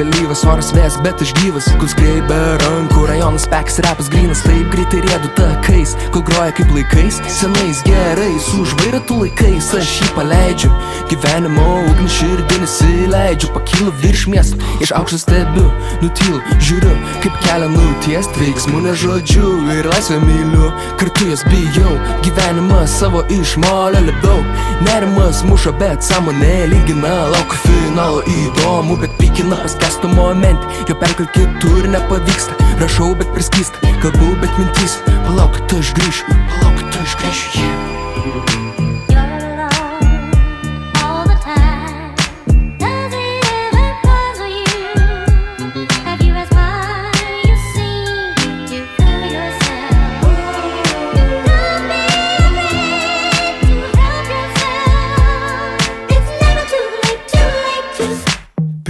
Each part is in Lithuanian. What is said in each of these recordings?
vėlyvas, oras vės, bet aš gyvas. Kul skrieja be rankų, rajonas pekas, repas grynas, taip greitai rėdu takais. Kul groja kaip laikais, senais gerais, už vairą tu laikais, aš jį paleidžiu. Gyvenimo ugnį širdį nesileidžiu, pakylu virš miesto, iš aukšto stebiu, nutylu, žiūriu, kaip kelią nutiest, veiksmų nežodžiu ir laisvę myliu, kartu jos bijau, gyvenimą savo iš molio labiau. Nerimas muša, bet sąmonė lygina, laukiu finalo įdomu, bet pykina paskęstu momentį, jo perkel kitur nepavyksta, rašau, bet priskysta, kalbu, bet mintys, palauk, kad aš grįšiu, yeah.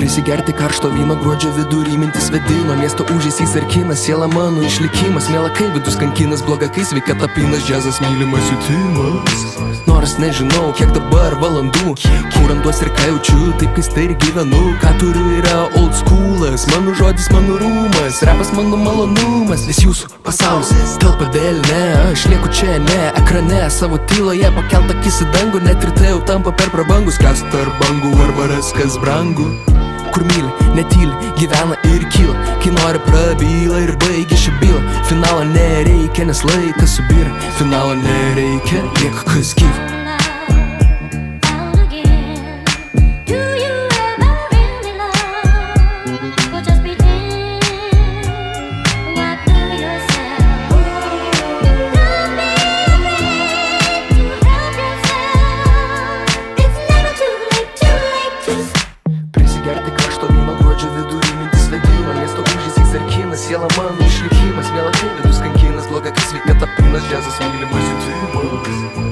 Prisigerti karšto vyno gruodžio vidurį, mintis vedino, miesto užėsys ar kinas, siela mano išlikimas, mielakai vidus kankinas, bloga kai sveikata pinas, džiazas mylimas jutimas. Nors nežinau, kiek dabar valandų, kur randuos ir ką jaučiu, taip keistai ir gyvenu, ką turiu yra old schoolas, mano žodis, mano rūmas, rapas mano malonumas, vis jūsų pasaulis telpa delne, aš lieku čia ne ekrane, savo tyloje pakelt akis į dangų, net ir tai jau tampa per prabangus, kas tarp bangų arba ras kas brangu. Kur myli, netyli, gyvena ir kyla, kai nori prabyla ir baigia šią bylą. Finalo nereikia, nes laikas subyra, finalo nereikia, lieka kas gyva. Siela mano išlikimas, mielakai vidus kankinas, bloga kai sveikata pinas, džiazas mylimas jutimas.